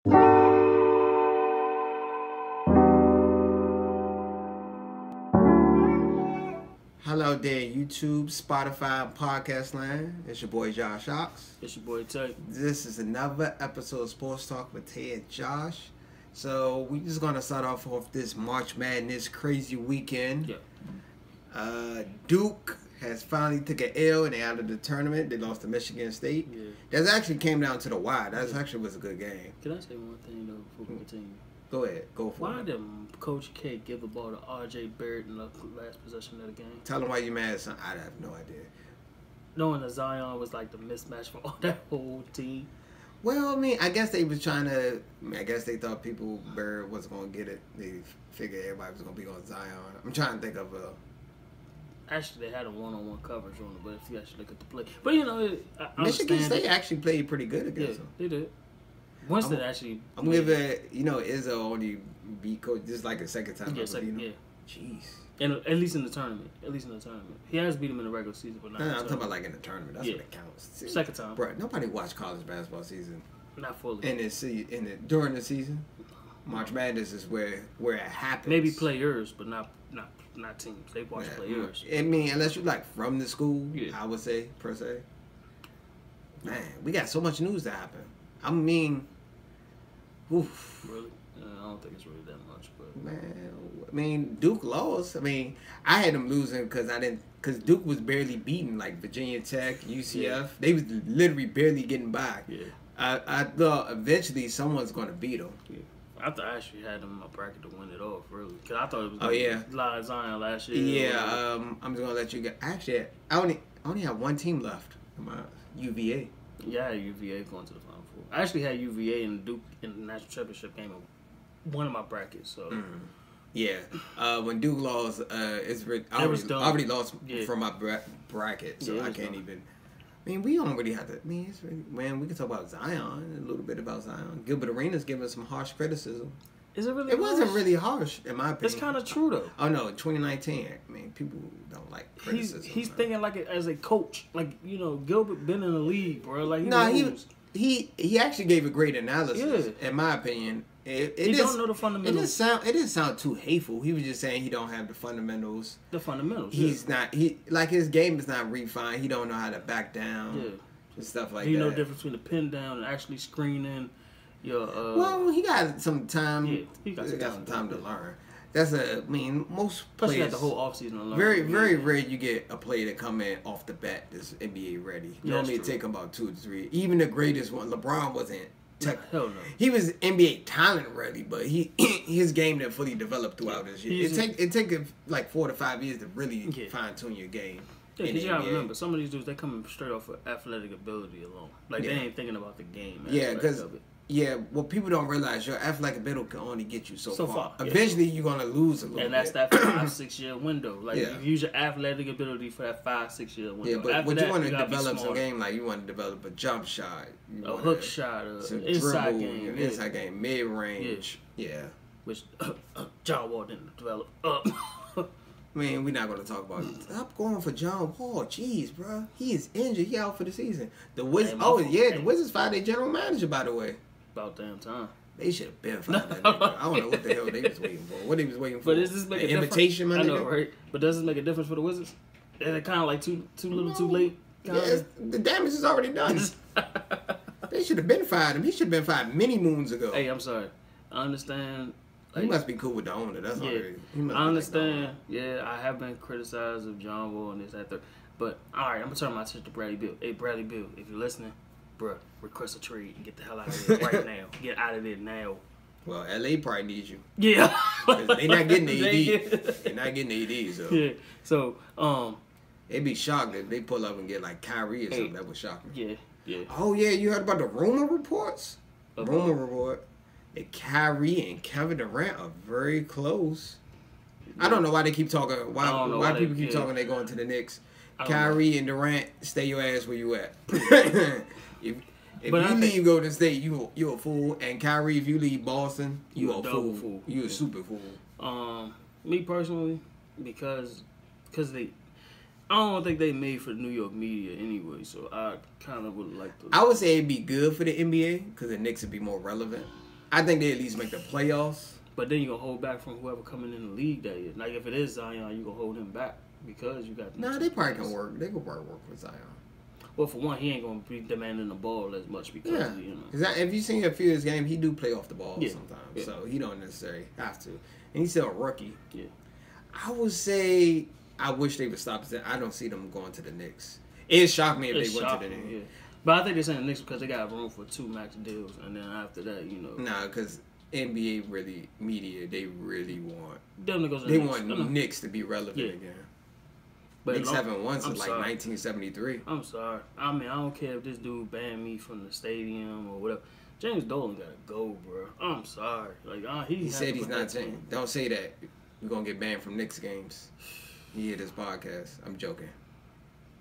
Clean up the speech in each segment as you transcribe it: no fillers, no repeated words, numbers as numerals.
Hello there, YouTube, Spotify, and Podcast Land. It's your boy Josh Ox. It's your boy Tae. This is another episode of Sports Talk with Tae and Josh. So we're just gonna start off this March Madness crazy weekend. Yeah. Duke has finally took an L and they out of the tournament. They lost to Michigan State. Yeah. That actually came down to the wire. That actually was a good game. Can I say one thing though before we continue? Go ahead, go for it. Why did Coach K give the ball to R.J. Barrett in the last possession of the game? Tell them why you mad, son. I have no idea. Knowing that Zion was like the mismatch for all that whole team. Well, I mean, I guess they was trying to. I guess they thought Barrett wasn't gonna get it. They figured everybody was gonna be on Zion. I'm trying to think of a. Actually, they had a one-on-one coverage on it, but if you actually look at the play, but you know, Michigan State actually played pretty good against them. They did. Winston actually. I'm giving Izzo only beat Coach. This is like a second time. Yeah, Jeez. And at least in the tournament. He has beat him in the regular season, but not. I'm talking about like in the tournament. That's what it counts. Second time. Bro, nobody watched college basketball season. Not fully. During the season, March Madness is where it happens. Maybe players, but not teams. They watch players. I mean, unless you're like from the school, I would say per se. Man, we got so much news to happen. I mean, oof. Really? I don't think it's really that much, but man, I mean, Duke lost. I mean, I had them losing because Duke was barely beating like Virginia Tech, UCF. Yeah. They was literally barely getting by. Yeah. I thought eventually someone's going to beat them. Yeah. I thought I actually had them in my bracket to win it off, really. Because I thought it was going to be Live Zion last year. Yeah, I'm just going to let you get. Actually, I only have one team left. UVA. Yeah, I had UVA going to the Final Four. I actually had UVA and Duke in the national championship game of one of my brackets. So yeah, when Duke lost, I already lost from my bracket, so I can't even. I mean, we don't really have to. I mean, it's really, man, we can talk about Zion, a little bit about Zion. Gilbert Arenas giving some harsh criticism. Is it really? It wasn't really harsh, in my opinion. It's kind of true though. Oh no, 2019. I mean, people don't like criticism. He's thinking like it as a coach. Like Gilbert been in the league, bro. Like he actually gave a great analysis. In my opinion, he don't know the fundamentals. It didn't sound too hateful. He was just saying he don't have the fundamentals. He's not. His game is not refined. He don't know how to back down. Yeah. And stuff like that. You know the difference between the pin down and actually screening. Well, he got some time. Yeah, he got some time to learn. Most plus players. You got the whole offseason to learn. Very, very rare you get a player to come in off the bat that's NBA ready. Normally it take him about 2 to 3. Even the greatest one, LeBron wasn't. Hell no. He was NBA talent ready, but his game didn't fully develop throughout his year. It take like 4 to 5 years to really fine tune your game. Yeah, you gotta remember, some of these dudes, they come straight off of athletic ability alone. Like, they ain't thinking about the game. Yeah, because what people don't realize, your athletic ability can only get you so far. Eventually, you're gonna lose a little bit. And that's that 5-6 year window. Like, you use your athletic ability for that 5-6 year window. Yeah, but when you want to develop some game, like you want to develop a jump shot, a hook shot, inside game, inside game, mid range, which John Wall didn't develop. I mean, we're not going to talk about it. Stop going for John Wall. Jeez, bro. He is injured. He out for the season. The Wizards. The Wizards fired their general manager, by the way. About damn time. They should have been fired that nigga. I don't know what the hell they was waiting for. What they was waiting for. But does this make a invitation, difference? my nigga? I know, right? But does this make a difference for the Wizards? They're kind of like too little, too late. The damage is already done. They should have been fired him. He should have been fired many moons ago. Hey, I'm sorry. I understand. He must be cool with the owner. That's all. I understand. I have been criticized of John Wall and this, that, third. But, all right, I'm going to turn my attention to Bradley Beal. Hey, Bradley Beal, if you're listening, bruh, request a trade and get the hell out of there right now. Get out of there now. Well, LA probably needs you. Yeah. They're not getting the AD. They're not getting the AD, so. Yeah. So, they'd be shocked if they pull up and get, like, Kyrie or something. That would shock me. Yeah. Oh, yeah, you heard about the rumor reports? Rumor report. That Kyrie and Kevin Durant are very close. I don't know why they keep talking. Why people keep talking they going to the Knicks. Kyrie and Durant, stay your ass where you at. if you leave Golden State, you a fool. And Kyrie, if you leave Boston, you a fool. You a super fool. Me personally, because they, I don't think they made for the New York media anyway. So I kind of would like to. I would say it'd be good for the NBA because the Knicks would be more relevant. I think they at least make the playoffs. But then you're gonna hold back from whoever coming in the league that year. Like if it is Zion, you gonna hold him back because you got. Nah, they probably can work. They can work with Zion. Well, for one, he ain't gonna be demanding the ball as much because you know. Exactly. If you seen a few of his games, he do play off the ball sometimes, so he don't necessarily have to. And he's still a rookie. Yeah. I would say I wish they would stop. I don't see them going to the Knicks. It shocked me if they went to the Knicks. Yeah. But I think they're saying the Knicks because they got room for 2 max deals, and then after that, you know. Nah, because NBA really media, they really want. They want Knicks to be relevant again. But Knicks haven't won since like 1973. I'm sorry. I mean, I don't care if this dude banned me from the stadium or whatever. James Dolan gotta go, bro. I'm sorry. Like he said he's not saying. Don't say that. You're gonna get banned from Knicks games. You hear this podcast? I'm joking.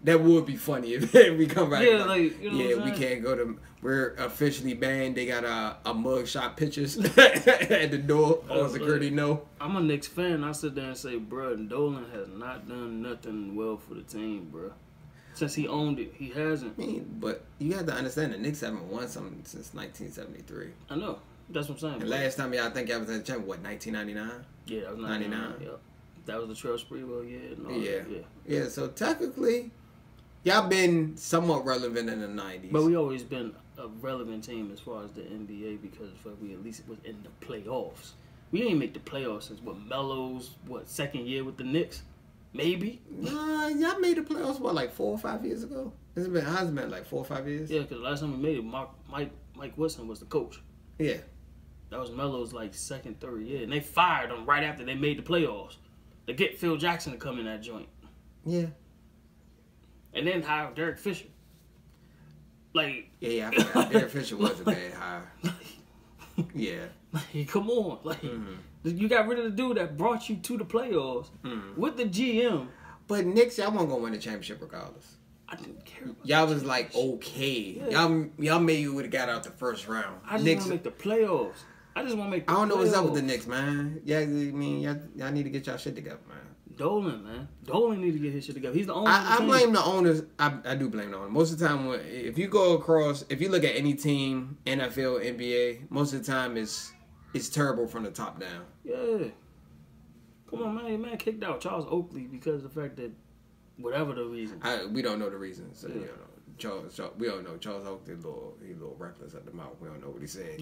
That would be funny if we come back. Yeah, like you know we can't go to. We're officially banned. They got a mugshot pictures at the door. All security know. I'm a Knicks fan. I sit there and say, bro, Dolan has not done nothing well for the team, bro. Since he owned it, he hasn't. I mean, but you have to understand the Knicks haven't won something since 1973. I know. That's what I'm saying. And last time, I think I was at the champion. What, 1999? Yeah, that was 99. Yeah, that was the Trail Sprewell year. Yeah. So technically. Y'all been somewhat relevant in the 90s. But we always been a relevant team as far as the NBA because we at least was in the playoffs. We didn't make the playoffs since Melo's second year with the Knicks? Maybe? Nah, y'all made the playoffs like 4 or 5 years ago? How's it been like 4 or 5 years? Yeah, because the last time we made it, Mike Wilson was the coach. Yeah. That was Melo's second, third year. And they fired him right after they made the playoffs. To get Phil Jackson to come in that joint. Yeah. And then hire Derek Fisher. I forgot. Derek Fisher was a bad hire. Yeah. Come on. You got rid of the dude that brought you to the playoffs with the GM. But Knicks, y'all weren't going to win the championship regardless. I didn't care about y'all was okay. Yeah. Y'all maybe would have got out the first round. I just want to make the playoffs. I don't know what's up with the Knicks, man. Yeah, I mean, y'all need to get y'all shit together, man. Dolan, man. Dolan need to get his shit together. He's the owner. I blame the owners. I do blame the owners. Most of the time, if you look at any team, NFL, NBA, most of the time it's terrible from the top down. Yeah. Come on, man. Man kicked out Charles Oakley because of the fact that whatever the reason. We don't know the reason. So, we don't know. Charles Oakley, he's a little reckless at the mouth. We don't know what he said.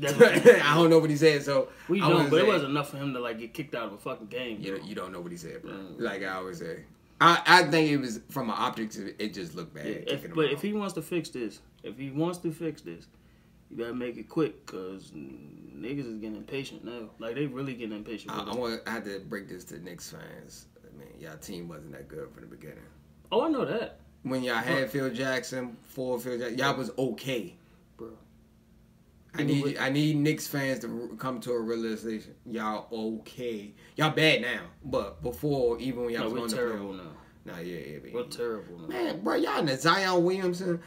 I don't know what he said, so... We don't, but it wasn't enough for him to, get kicked out of a fucking game. You don't know what he said, bro. Like I always say. I think it was, from an optics, it just looked bad. Yeah, if he wants to fix this, you gotta make it quick, because niggas is getting impatient now. They really getting impatient. I had to break this to Knicks fans. I mean, y'all team wasn't that good from the beginning. Oh, I know that. When y'all had Phil Jackson, y'all was okay, bro. I need Knicks fans to come to a realization. Y'all okay? Y'all bad now, but before, even when y'all was going to terrible now. Nah, yeah. We're terrible now. Man, bro, y'all in the Zion Williamson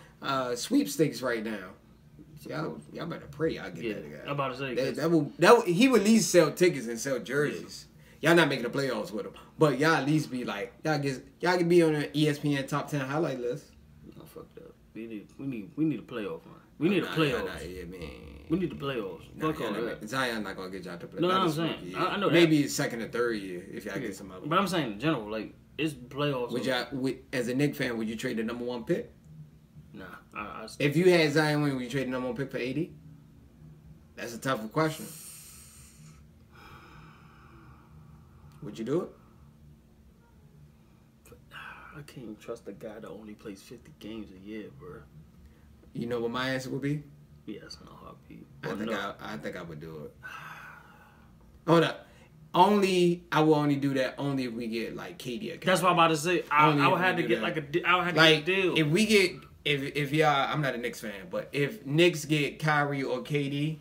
sweepstakes right now. Y'all better pray y'all get that together. I'm about to say he would at least sell tickets and sell jerseys. Yeah. Y'all not making the playoffs with him, but y'all at least be y'all can be on the ESPN top 10 highlight list. No, fuck that. We need a playoff run. We need a playoff. We need the playoffs. Zion not gonna get y'all to play. No, I'm saying I know that. Maybe second or third year if y'all get some other. But I'm saying in general, it's playoffs. As a Knicks fan, would you trade the number 1 pick? Nah, if you had Zion would you trade the number 1 pick for AD? That's a tougher question. Would you do it? I can't even trust a guy that only plays 50 games a year, bro. You know what my answer would be? Yes, no heartbeat. I think I would do it. Hold up. I will only do that only if we get KD. That's what I'm about to say. I would have to get a deal. If we get if y'all, I'm not a Knicks fan, but if Knicks get Kyrie or KD,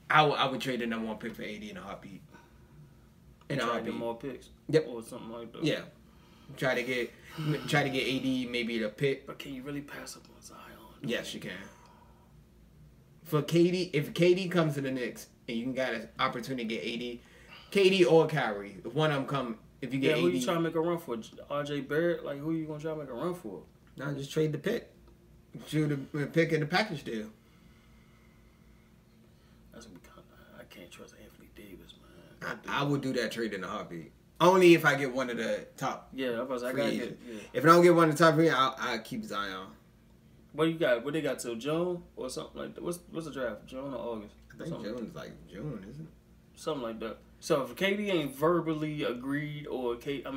I would trade the number 1 pick for AD in a heartbeat. Try to get more picks. Yep. Or something like that. Yeah. Try to get AD maybe the pick. But can you really pass up on Zion? Yes, you can. For KD, if KD comes to the Knicks and you got an opportunity to get KD or Kyrie, if one of them come, if you get AD. Who you trying to make a run for? RJ Barrett? Who you going to try to make a run for? No, just trade the pick. Shoot the pick in the package deal. That's what can't trust Anthony Davis, man. I would do that trade in a heartbeat. Only if I get one of the top. Yeah, I gotta get. Yeah. If I don't get one of the top 3, I'll keep Zion. What you got? What they got till June or something like that? What's the draft? June or August? I think June's like June, isn't it? Something like that. So if KD ain't verbally agreed, or they can't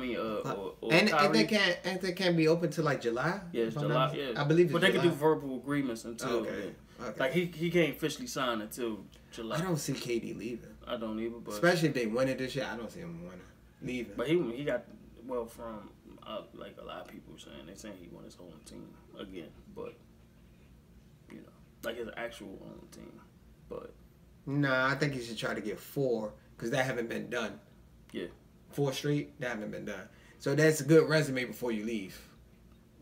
be open till like July. Yeah, it's July. Yeah, I believe. But they can do verbal agreements until. Okay. Like he can't officially sign until July. I don't see KD leaving. I don't either. But especially if they win it this year, I don't see him leaving. But he got from like a lot of people saying he won his own team again, but you know, like his actual own team, but. Nah, I think he should try to get 4 because that haven't been done. Yeah. 4 straight, that haven't been done. So that's a good resume before you leave.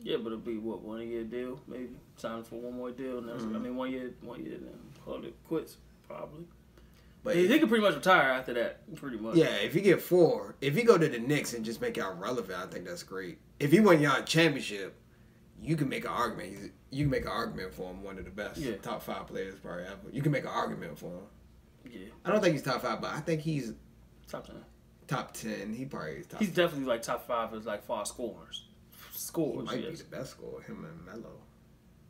Yeah, but it'll be, 1 year deal, maybe? Sign for one more deal. And I mean, 1 year, then call it quits, probably. But he can pretty much retire after that, pretty much. Yeah, if you get 4, if you go to the Knicks and just make y'all relevant, I think that's great. If he won y'all a championship, you can make an argument. You can make an argument for him, one of the best top 5 players probably ever. You can make an argument for him. Yeah. I don't think he's top 5, but I think he's top 10. Top 10. He probably is top. He's definitely like top 5 as like far scorers. He might be the best scorer. Him and Melo.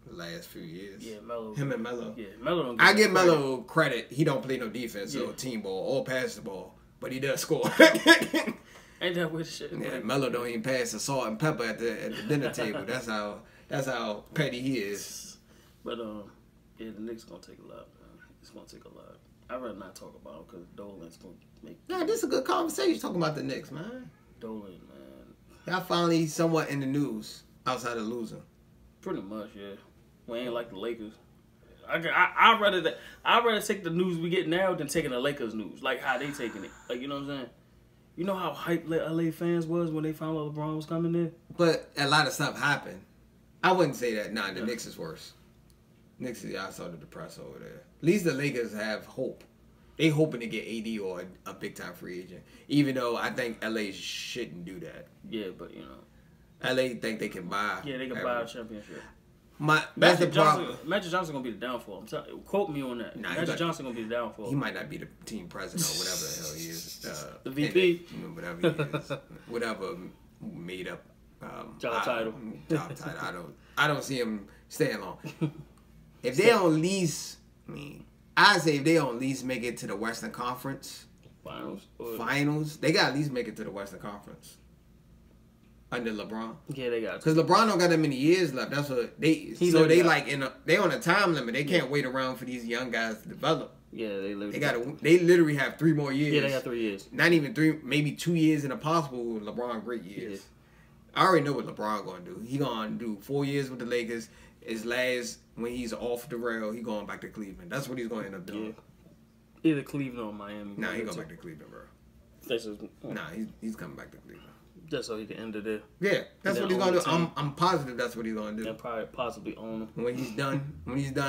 The last few years. Yeah, Melo. Him and Melo. Yeah, Melo. I give Melo credit. He don't play no defense or team ball or pass the ball, but he does score. Ain't that weird shit? Yeah, Melo don't even pass the salt and pepper at the dinner table. That's how petty he is. But yeah, the Knicks gonna take a lot, man. It's gonna take a lot. I'd rather not talk about him because Dolan's gonna make. Nah, this is a good conversation talking about the Knicks, man. Dolan, man. Y'all finally somewhat in the news outside of losing. Pretty much, yeah. We ain't like the Lakers. I'd rather take the news we get now than taking the Lakers news, like how they taking it. Like, you know what I'm saying? You know how hyped LA fans was when they found out LeBron was coming in? But a lot of stuff happened. I wouldn't say that. Nah, the Knicks is worse. Knicks is, I saw the press over there. At least the Lakers have hope. They hoping to get AD or a big-time free agent. Even though I think LA shouldn't do that. Yeah, but, you know. LA think they can buy. Yeah, they can buy a championship. That's the problem. Magic Johnson gonna be the downfall. I'm telling you, quote me on that. Magic Johnson gonna be the downfall. He might not be the team president or whatever the hell he is. The VP, whatever he is, whatever made up job title. I don't see him staying long. If they don't least, I say if they don't least make it to the Western Conference finals, they got to at least make it to the Western Conference. Under LeBron, yeah, they got because LeBron don't got that many years left. That's what they. They on a time limit. They can't wait around for these young guys to develop. Yeah, they literally have 3 more years. Yeah, they got 3 years. Not even 3, maybe 2 years in a possible LeBron great years. Yeah. I already know what LeBron gonna do. He gonna do 4 years with the Lakers. His last, when he's off the rail, he going back to Cleveland. That's what he's gonna end up doing. Yeah. Either Cleveland or Miami. Nah, he going back to Cleveland, bro. Nah, he's coming back to Cleveland. Just so he can end it there. Yeah, that's what he's gonna do. I'm positive that's what he's gonna do. And probably possibly own him. When he's done,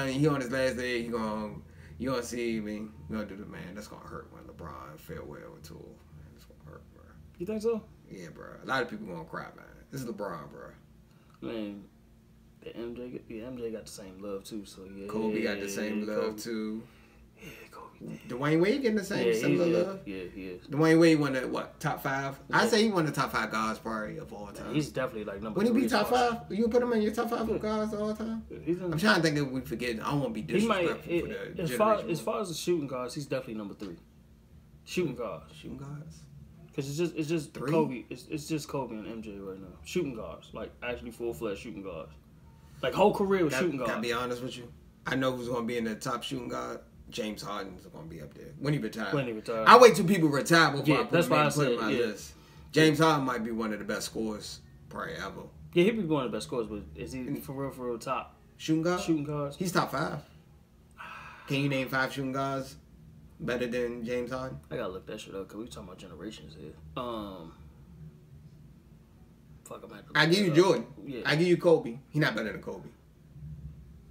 he on his last day, you gonna see me. You gonna do the man. That's gonna hurt when LeBron farewell to. It's gonna hurt, bro. You think so? Yeah, bro. A lot of people gonna cry, man. This is LeBron, bro. Man, the MJ got the same love too. So yeah. Kobe got the same love too. Yeah, Kobe. Dwayne Wade getting the same similar love. Yeah, he is. Dwayne Wade won the top 5. Yeah. I say he won the top 5 guys probably of all time. He's definitely like number. Would he be top 5? You put him in your top 5 of guys of all time? I'm trying to think if we forget. I don't want to be disrespectful for the as far as the shooting guards, he's definitely number 3. Shooting guards. Because it's just Kobe. It's just Kobe and MJ right now. Shooting guards, like actually full-fledged shooting guards. Like whole career with shooting guards. Can I be honest with you? I know who's going to be in the top shooting guard. James Harden's going to be up there when he retires. I wait till people retire before I put him on my list. James Harden might be one of the best scorers probably ever. Yeah, he'd be one of the best scorers, but is he for real top shooting guard? Shooting guards. He's top 5. Can you name 5 shooting guards better than James Harden? I gotta look that shit up because we talking about generations here. Fuck, I give you Jordan. Yeah. I give you Kobe. He's not better than Kobe.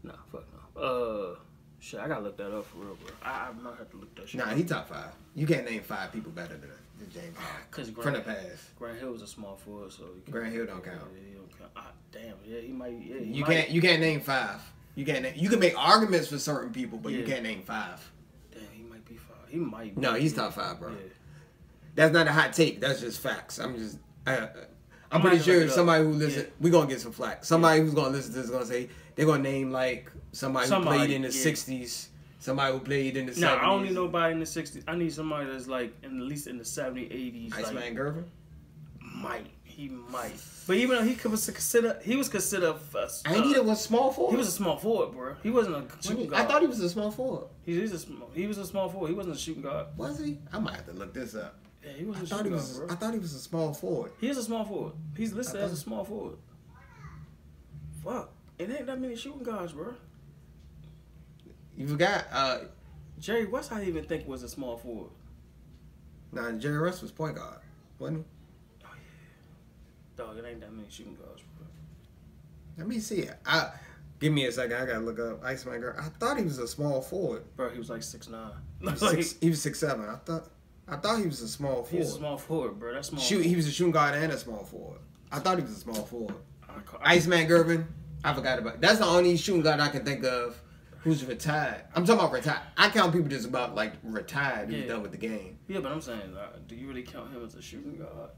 Nah, fuck no. Shit, I gotta look that up for real, bro. I might have to look that shit up. Nah, he top 5. You can't name 5 people better than James Harden. From the past. Grant Hill was a small forward, so Grant Hill don't count. Yeah, he don't count. Damn, yeah, he might. Yeah, you can't name 5. You can make arguments for certain people, but you can't name 5. Damn, he might be 5. He might. No, he's top 5, bro. Yeah. That's not a hot take. That's just facts. I'm pretty sure somebody who listen, we gonna get some flack. Somebody who's gonna listen to this is gonna say they're gonna name like somebody who played in the '60s, somebody who played in the '70s. No, I don't need nobody in the '60s. I need somebody that's like at least in the '70s, '80s. Iceman Gervin. He might. But even though he was considered. I think he was small forward. He was a small forward, bro. He wasn't a shooting guard. I thought he was a small forward. He was a small forward. He wasn't a shooting guard. Was he? I might have to look this up. Yeah, he wasn't a shooting guard, bro. I thought he was a small forward. He is a small forward. He's listed as a small forward. Fuck. It ain't that many shooting guards, bro. You forgot Jerry West, I even think was a small forward. Nah, Jerry West was point guard, wasn't he? Dog, it ain't that many shooting guards, bro. Let me see it. Give me a second. I gotta look up Iceman Girl. I thought he was a small forward. Bro, he was like 6'9". He was 6'7". I thought he was a small forward. He was a small forward, bro. That's small. He was a shooting guard and a small forward. I thought he was a small forward. Iceman Gervin. I forgot about it. That's the only shooting guard I can think of who's retired. I'm talking about retired. I count people just about like retired who's done with the game. Yeah, but I'm saying, do you really count him as a shooting guard?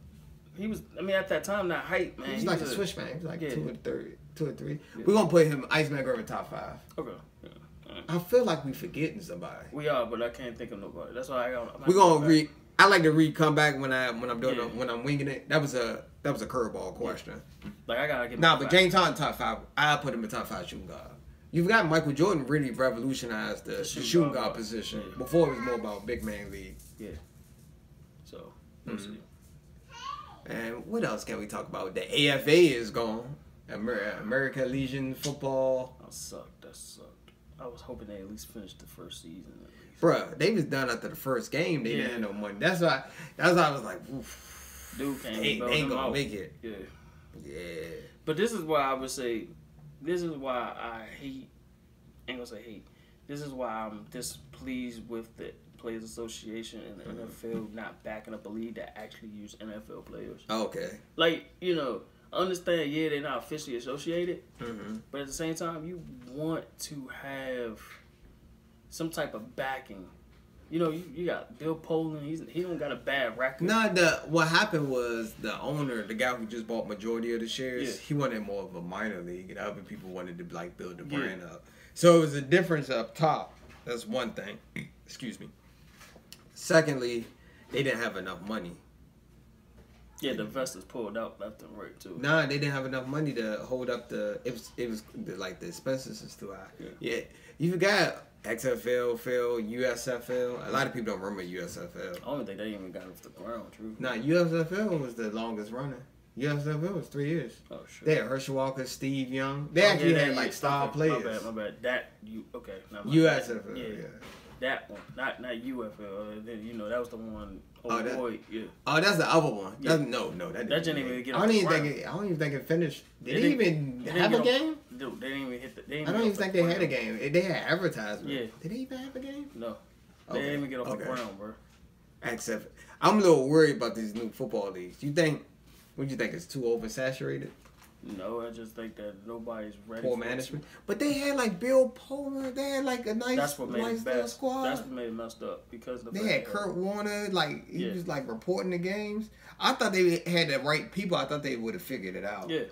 He was, I mean, at that time, that height, man. He was like a switch man. He was like 2 or 3. Yeah. We're going to put him, Iceman Gervin, top 5. Okay. Yeah. Right. I feel like we forgetting somebody. We are, but I can't think of nobody. That's why we're going to I like to come back when I'm doing when I'm winging it. That was a curveball question. Like I gotta get. But James Harden top 5. I put him in top 5 shooting guard. You've got Michael Jordan really revolutionized the shooting guard position. Yeah. Before it was more about big man league. Yeah. So we'll see. And what else can we talk about? The AFA is gone. American Legion football. That sucked. I was hoping they at least finished the first season. Bruh, they was done after the first game. They didn't have no money. That's why I was like, oof. Dude can't they ain't gonna make it. Yeah. Yeah. But this is why I would say, this is why I hate, ain't gonna say hate. This is why I'm displeased with the Players Association and the NFL not backing up a league that actually use NFL players. Okay. Like, I understand, they're not officially associated, but at the same time, you want to have some type of backing. You got Bill Poland. He don't got a bad record. What happened was the owner, the guy who just bought majority of the shares, he wanted more of a minor league, and other people wanted to like build the brand up. So it was a difference up top. That's one thing. Excuse me. Secondly, they didn't have enough money. Yeah, the investors pulled out left and right too. Nah, they didn't have enough money to hold up the. It was like the expenses is too high. Yeah, you forgot XFL, USFL. A lot of people don't remember USFL. I don't think they even got off the ground. True. Nah, USFL was the longest running. USFL was 3 years. Oh sure. They had Herschel Walker, Steve Young. They actually had like star players. My bad. USFL. Yeah. That one, not UFL. Then that was the one. Oh, that's the other one. Yeah. No, that didn't even get. I don't even think it finished. Did they even have a game? Dude, they didn't even hit the. I don't even think they had a game. They had advertisement. Yeah. Did they even have a game? No. They didn't even get off the ground, bro. Except, I'm a little worried about these new football leagues. What do you think? It's too oversaturated? No, I just think that nobody's ready. Poor management. But they had like Bill Poland. They had like a nice squad. That's what made it messed up because they had Kurt Warner. Like he was like reporting the games. I thought they had the right people. I thought they would have figured it out. Yeah,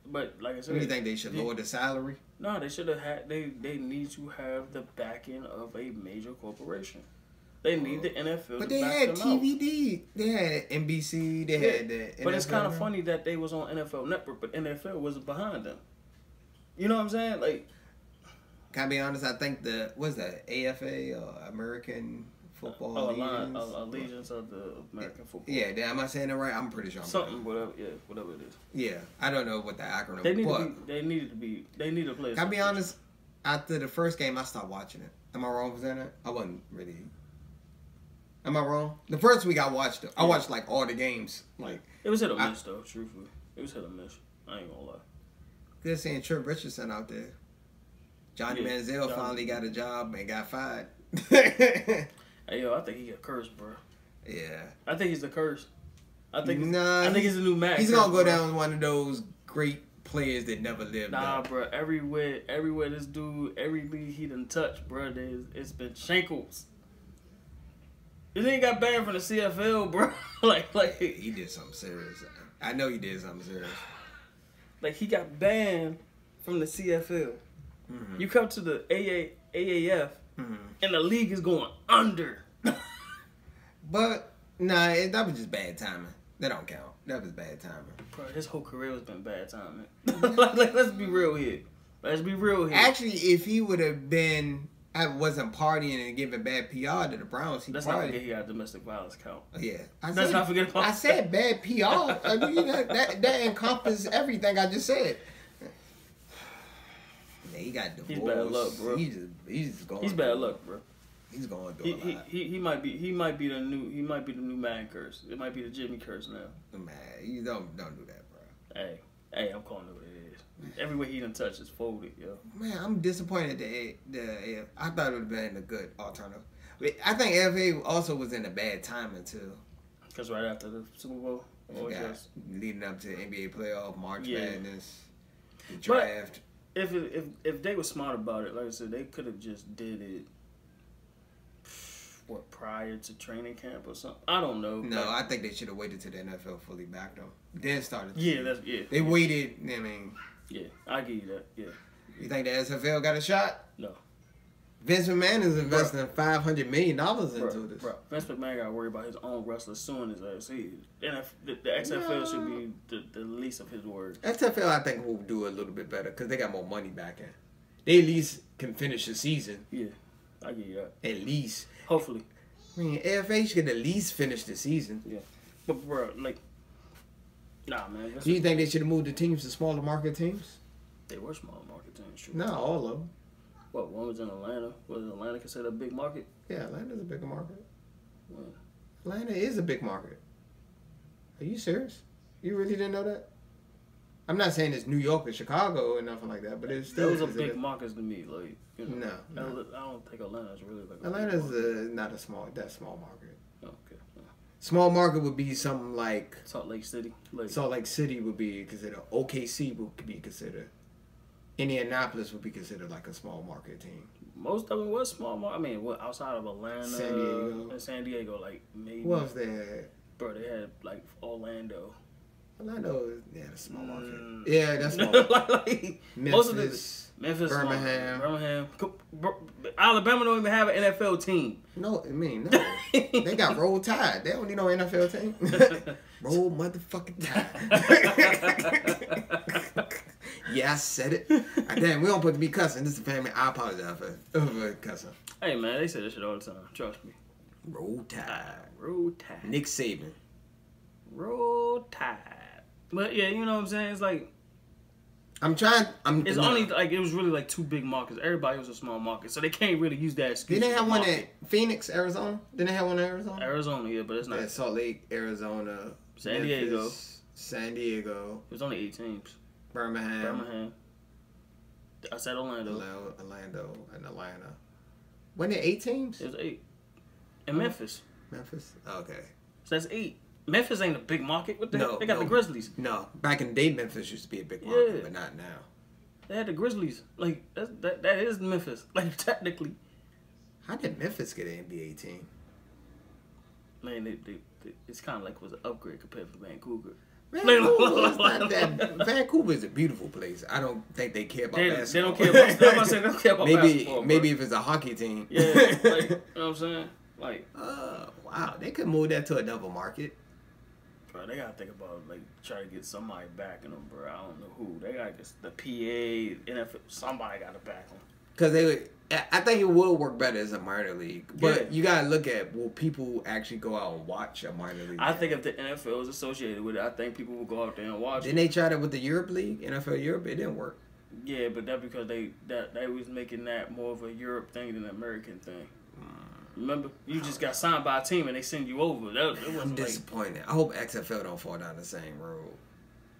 but like I said, do you think they should lower the salary? No, they should have had. They need to have the backing of a major corporation. They need the NFL. But they had TVD. They had NBC. They had the NFL. But it's kind of funny that they was on NFL Network, but NFL wasn't behind them. You know what I'm saying? Like, can I be honest? I think what's that? AFA or American Football Allegiance of the American Football. Yeah, am I saying that right? I'm pretty sure. Whatever it is. Yeah, I don't know what the acronym. They need to play. Can I be honest? After the first game, I stopped watching it. Am I wrong for saying that? I wasn't really. Am I wrong? The first week I watched it. I watched like all the games. Like it was hit or miss though. Truthfully, it was hit or miss. I ain't gonna lie. Good seeing Trent Richardson out there. Johnny Manziel finally got a job and got fired. Hey yo, I think he got cursed, bro. Yeah. I think he's the curse. I think he's a new Max. He's gonna go down as one of those great players that never lived. Nah, bro. Everywhere this dude, every league he done touched, bro, it's been shankles. This nigga got banned from the CFL, bro. like he did something serious. I know he did something serious. Like he got banned from the CFL. Mm-hmm. You come to the AAF, and the league is going under. But nah, that was just bad timing. That don't count. That was bad timing. Bro, his whole career has been bad timing. like, let's be real here. Actually, if he would have been, I wasn't partying and giving bad PR to the Browns, let's not forget he got domestic violence count. Yeah, let's not forget about I said bad PR. that encompasses everything I just said. Man, he got divorced. He's bad luck, bro. He's going. He's bad luck, bro. He's going through a lot. He might be the new man curse. It might be the Jimmy curse now. Man, you don't do that, bro. Hey, I'm calling it what it is. Everywhere he done touched is folded, yo. Man, I'm disappointed the I thought it would have been a good alternative. I think AFA also was in a bad timing too. Because right after the Super Bowl, leading up to NBA playoff, March Madness, the draft. But if they were smart about it, like I said, they could have just did it. What, prior to training camp or something? I don't know. No, I think they should have waited till the NFL fully backed them. Then started. They waited. I mean. Yeah, I give you that. Yeah. You think the SFL got a shot? No. Vince McMahon is investing $500 million into this. Bro, Vince McMahon got to worry about his own wrestlers suing his ass. The XFL should be the least of his words. XFL, I think, will do a little bit better because they got more money back in. They at least can finish the season. Yeah, I give you that. At least. Hopefully. I mean, AFA should at least finish the season. Yeah. But, bro, like, nah, man. Do you think they should have moved the teams to smaller market teams? They were smaller market teams, true. No, all of them. What, one was in Atlanta? Was Atlanta considered a big market? Yeah, Atlanta's a bigger market. What? Atlanta is a big market. Are you serious? You really didn't know that? I'm not saying it's New York or Chicago or nothing like that, but it's still... Those are big markets to me, like... You know, no. I don't think Atlanta's really like Atlanta's not a small market. Okay. Small market would be something like Salt Lake City. Salt Lake City would be considered. OKC would be considered. Indianapolis would be considered like a small market team. Most of it was small market. I mean, what outside of Atlanta, San Diego, like maybe. What was there? Bro, they had like Orlando. Orlando is a small market. Yeah, that's small. Like, Memphis, Birmingham. Alabama don't even have an NFL team. No. They got Roll Tide. They don't need no NFL team. Roll motherfucking Tide. Yeah, I said it. Damn, we don't put to be cussing. This is a family. I apologize for cussing. Hey, man, they say this shit all the time. Trust me. Roll Tide. Roll Tide. Nick Saban. Roll Tide. But, yeah, you know what I'm saying? It's like... It's only like it was really like two big markets. Everybody was a small market, so they can't really use that excuse. Didn't they have one at Phoenix, Arizona? Didn't they have one in Arizona? Arizona, yeah, but it's not. Yeah, Salt Lake, Arizona, San Diego. It was only 8 teams. Birmingham. I said Orlando. Orlando and Atlanta. Wasn't it 8 teams? It was 8. And Memphis. Okay. So that's 8. Memphis ain't a big market. What the hell? They got the Grizzlies. No, back in the day, Memphis used to be a big market, but not now. They had the Grizzlies. Like that is Memphis. Like technically. How did Memphis get an NBA team? Man, it's kind of like it was an upgrade compared to Vancouver. Vancouver is a beautiful place. I don't think they care about basketball. They don't care about. They don't care about basketball. Maybe if it's a hockey team. Yeah, like, you know what I'm saying? Like, wow, they could move that to another market. Bro, they gotta think about like try to get somebody backing them, bro. I don't know who. They gotta get the PA, NFL. Somebody gotta back them. Because I think it will work better as a minor league. But you gotta look at, will people actually go out and watch a minor league? I think if the NFL is associated with it, I think people will go out there and watch. Didn't they try that with the Europe League, NFL Europe? It didn't work. Yeah, but that's because they was making that more of a Europe thing than an American thing. Remember, you just got signed by a team and they send you over. I'm disappointed. I hope XFL don't fall down the same road.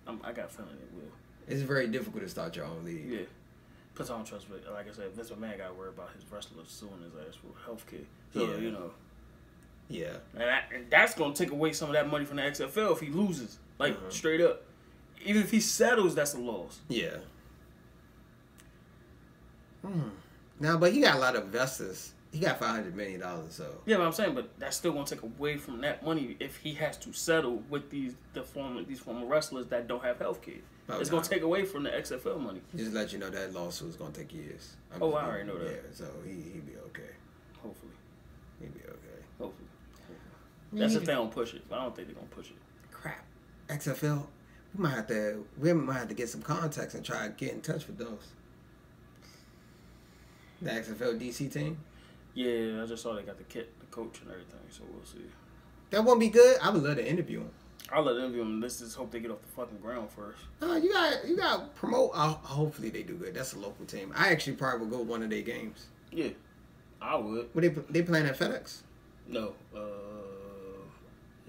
I got a feeling it will. It's very difficult to start your own league. Yeah. Plus, I don't trust. Like I said, Vince McMahon got to worry about his wrestlers suing his ass for healthcare. So you know. Yeah. And that's gonna take away some of that money from the XFL if he loses. Like straight up. Even if he settles, that's a loss. Yeah. Now, but he got a lot of investors He got $500 million, so. Yeah, but I'm saying, but that's still gonna take away from that money if he has to settle with these former wrestlers that don't have health care. It's gonna take away from the XFL money. Just let you know that lawsuit is gonna take years. I already know that. Yeah, so he'll be okay. Hopefully, he'll be okay. Hopefully. That's if they don't push it. But I don't think they're gonna push it. Crap. XFL. We might have to get some contacts and try to get in touch with those. The XFL DC team. Yeah, I just saw they got the kit, the coach, and everything. So we'll see. That won't be good. I would love to interview him. I'll let them interview him. Let's just hope they get off the fucking ground first. You got to promote. Hopefully they do good. That's a local team. I actually probably would go to one of their games. Yeah, I would. But they playing at FedEx? No.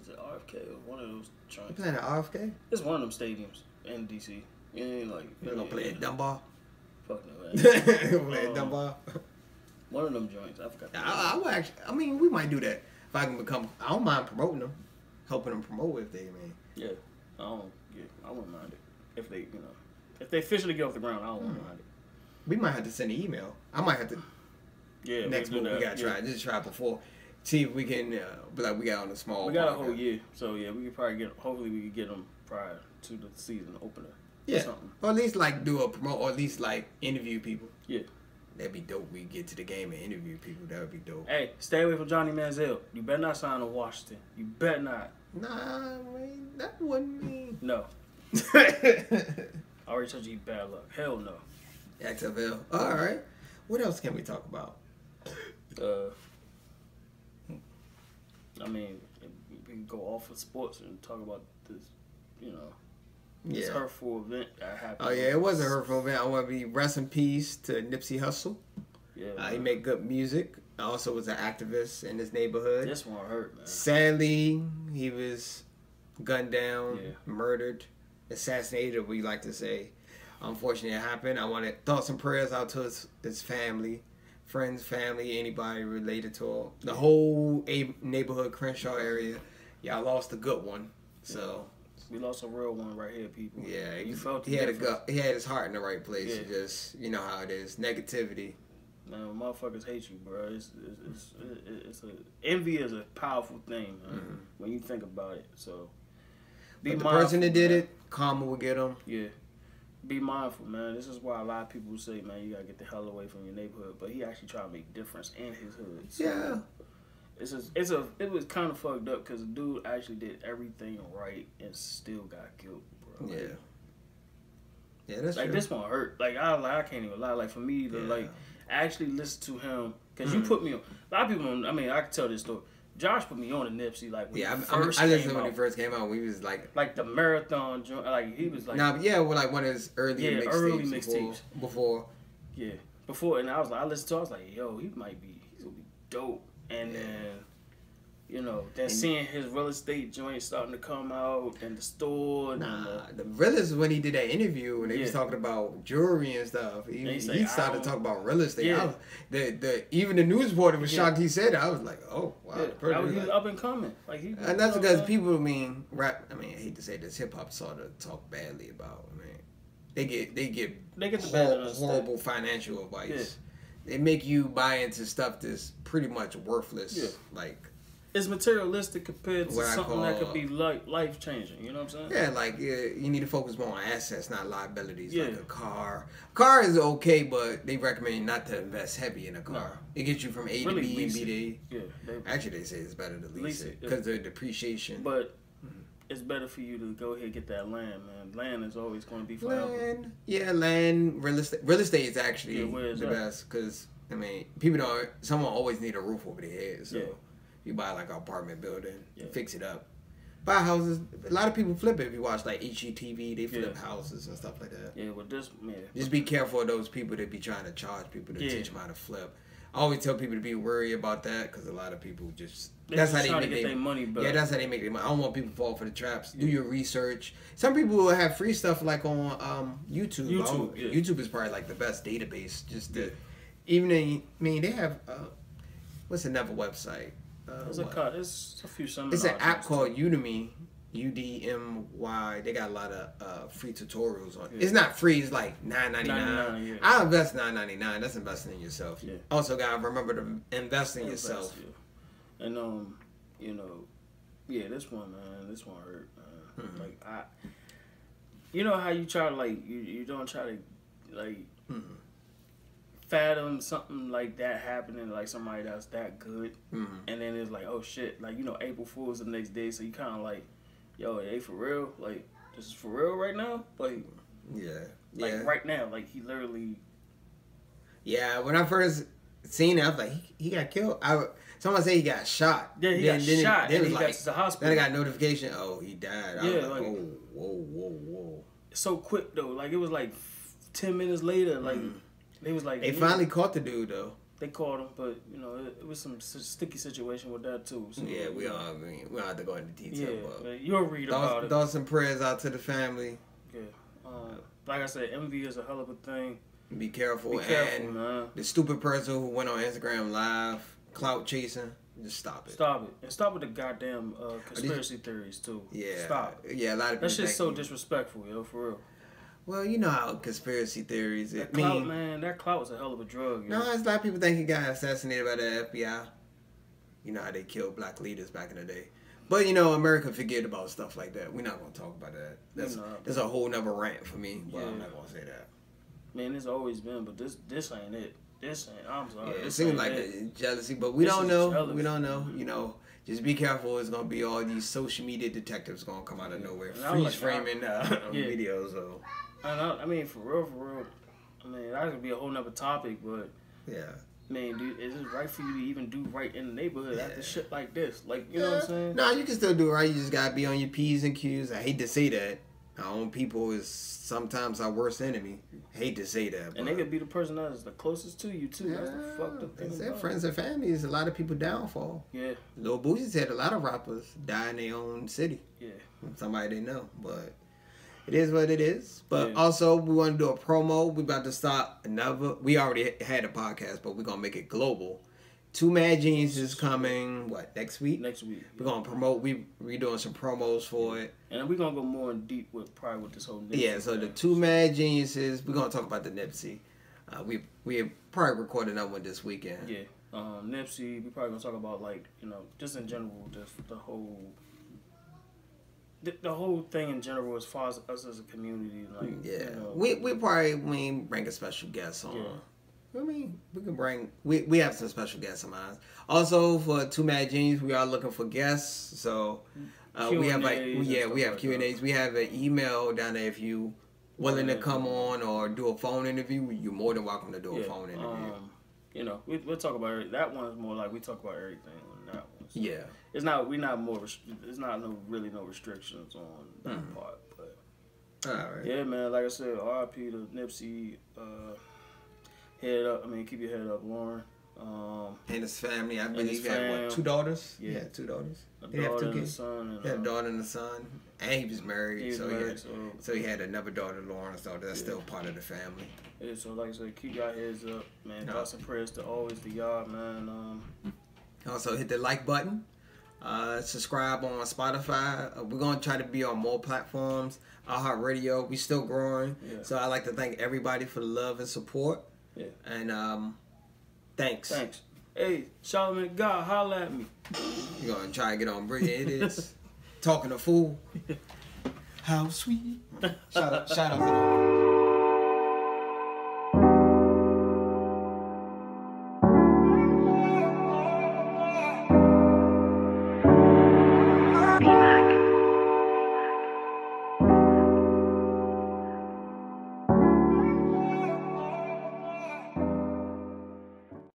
Is it RFK or one of those joints? They playing at RFK? It's one of them stadiums in DC. It ain't like they're gonna play at Dunbar. Fuck no. Play at Dunbar. One of them joints. I forgot. I would actually. I mean, we might do that if I can become. I don't mind promoting them, helping them promote if they Yeah, I wouldn't mind it if they officially get off the ground. I don't mind it. We might have to send an email. I might have to. Yeah, next month we gotta try. Just try before. See if we can. Be like we got on a small. We got a whole year, so yeah, we could probably get. Hopefully, we could get them prior to the season opener. Yeah, or at least like do a promote, or at least like interview people. Yeah. That'd be dope. We get to the game and interview people. That would be dope. Hey, stay away from Johnny Manziel. You better not sign to Washington. You better not. Nah, man, that wouldn't mean. No. I already told you bad luck. Hell no. XFL. All right. What else can we talk about? I mean, we can go off of sports and talk about this, this hurtful event that happened. Oh, yeah, it was a hurtful event. I want to be rest in peace to Nipsey Hussle. Yeah, he made good music. Also was an activist in his neighborhood. This one hurt, man. Sadly, he was gunned down, murdered, assassinated, we like to say. Unfortunately, it happened. I want to thoughts and prayers out to his family, friends, family, anybody related to him. The whole neighborhood, Crenshaw area. Y'all lost a good one. So we lost a real one right here, people. Yeah, he had his heart in the right place. Yeah. Just how it is, negativity. Man, motherfuckers hate you, bro. Envy is a powerful thing, man, when you think about it. So, the person that did it, karma will get them. Yeah, be mindful, man. This is why a lot of people say, man, you gotta get the hell away from your neighborhood. But he actually tried to make a difference in his hood. So yeah, it was kind of fucked up because the dude actually did everything right and still got killed, bro. Yeah. Yeah, that's like true. This one hurt. Like I can't even lie. Like for me to actually listen to him because you put me on. A lot of people. I mean, I can tell this story. Josh put me on to Nipsey like when I listened when he first came out. We was like the marathon joint. Like he was like like one of his early mixtapes before. Yeah, before, and I was like, I listened to. I was like, yo, he's gonna be dope. And then seeing his real estate joint starting to come out and the store. The realest is when he did that interview when he was talking about jewelry and stuff. He started to talk about real estate. Yeah. Even the news reporter was shocked he said it. I was like, oh, wow. Yeah. He was up and coming. And that's because people, rap, I hate to say this, hip-hop sort of talk badly about, They get horrible financial advice. Yeah. They make you buy into stuff that's pretty much worthless. Yeah. It's materialistic compared to something that could be life changing. You know what I'm saying? Yeah, you need to focus more on assets, not liabilities. Yeah. Like a car. Car is okay, but they recommend not to invest heavy in a car. No. It gets you from A to B and B to A. Yeah. Actually, they say it's better to lease it because of the depreciation. But it's better for you to go ahead and get that land, man. Land is always going to be forever. Land, real estate. Real estate is actually the best because, people don't, someone always need a roof over their head. So you buy an apartment building, fix it up. Buy houses. A lot of people flip it. If you watch HGTV, they flip houses and stuff like that. Yeah, but just be careful of those people that be trying to charge people to teach them how to flip. I always tell people to be worried about that because a lot of people that's how they make their money back. Yeah, that's how they make their money. I don't want people to fall for the traps. Do your research. Some people will have free stuff on YouTube. YouTube is probably the best database. They have what's another website? There's a few seminars. It's an app called Udemy UDMY. They got a lot of free tutorials on. It's not free. It's like $9.99. Yeah. I invest $9.99. That's investing in yourself. Yeah. Also, gotta remember to invest in yourself. Yeah. And you know, yeah, this one, man, this one hurt, man. Mm-hmm. Like you know how you try to like you don't try to like fathom something like that happening, like somebody that's that good, and then it's like, oh shit, like, you know, April Fool's the next day, so you kind of like, yo, hey, for real, like, this is for real right now, like, like right now, like, he literally. Yeah, when I first seen it, I was like, he got killed. Someone said he got shot. Yeah, he got shot. Then he got to the hospital. Then I got notification. Oh, he died. I was like, whoa. So quick though, like it was like 10 minutes later, like. They was like they finally caught the dude though. They caught him, but you know it was some sticky situation with that too. So, yeah, we don't have to go into detail. Yeah, but you'll read about it. Thoughts and prayers out to the family. Yeah, like I said, envy is a hell of a thing. Be careful, and man. The stupid person who went on Instagram Live, clout chasing, just stop it. Stop it, and stop with the goddamn conspiracy theories too. Yeah, stop. Yeah, a lot of people. That shit's so disrespectful, yo, for real. Well, you know how conspiracy theories. That clout, man, that clout was a hell of a drug. No, it's a lot of people think he got assassinated by the FBI. You know how they killed black leaders back in the day. But, you know, America forget about stuff like that. We're not going to talk about that. That's a whole nother rant for me, but I'm not going to say that. Man, it's always been, but this ain't it. This ain't, I'm sorry. Yeah, it seems like jealousy, but we don't know. Jealous. We don't know. You know, just be careful. It's going to be all these social media detectives going to come out of nowhere. Freeze framing videos. So. I mean, for real. I mean, that could be a whole nother topic, but yeah. Man, dude, is it right for you to even do right in the neighborhood after shit like this? Like, you know what I'm saying? No, you can still do right. You just gotta be on your P's and Q's. I hate to say that. Our own people is sometimes our worst enemy. I hate to say that. And they could be the person that is the closest to you, too. Yeah, that's the fucked up thing about friends and families, a lot of people downfall. Yeah. Lil Boosie said a lot of rappers die in their own city. Yeah. Somebody they know, but... It is what it is. But also, we want to do a promo. We about to start another. We already had a podcast, but we're going to make it global. Two Mad Geniuses coming, next week? Next week. We're going to promote. We're doing some promos for it. And we're going to go more in deep with this whole Nipsey. Yeah, so the Two Mad Geniuses, we're going to talk about the Nipsey. We probably recorded another one this weekend. Yeah. Nipsey, we probably going to talk about, like, you know, just in general, just the whole... The whole thing in general, as far as us as a community, like yeah, you know, we probably bring a special guest on. Yeah. I mean, we can bring we have some special guests of mine. Also for Two Mad Genius, we are looking for guests. So we have we have Q&As. We have an email down there if you willing to come on or do a phone interview. You're more than welcome to do a phone interview. You know, we'll talk about it. That one's more like we talk about everything on that one. So. Yeah. It's not really no restrictions on that part, but all right. Yeah, man. Like I said, R.I.P. to Nipsey. Head up. I mean, keep your head up, Lauren. And his family. I believe he had 2 daughters. Yeah, 2 daughters. He have 2 kids. He had a daughter and a son, and he was married. So he had another daughter, Lauren. So that's still part of the family. Yeah. So like I said, keep your heads up, man. Thoughts and prayers to always to y'all, man. Also hit the like button. Subscribe on Spotify. We're going to try to be on more platforms. iHeartRadio, we still growing. Yeah. So I'd like to thank everybody for the love and support. Yeah. And thanks. Hey, Charlamagne God, holla at me. You're going to try to get on Bridget. It is Talking to Fool. How sweet. Shout out to them.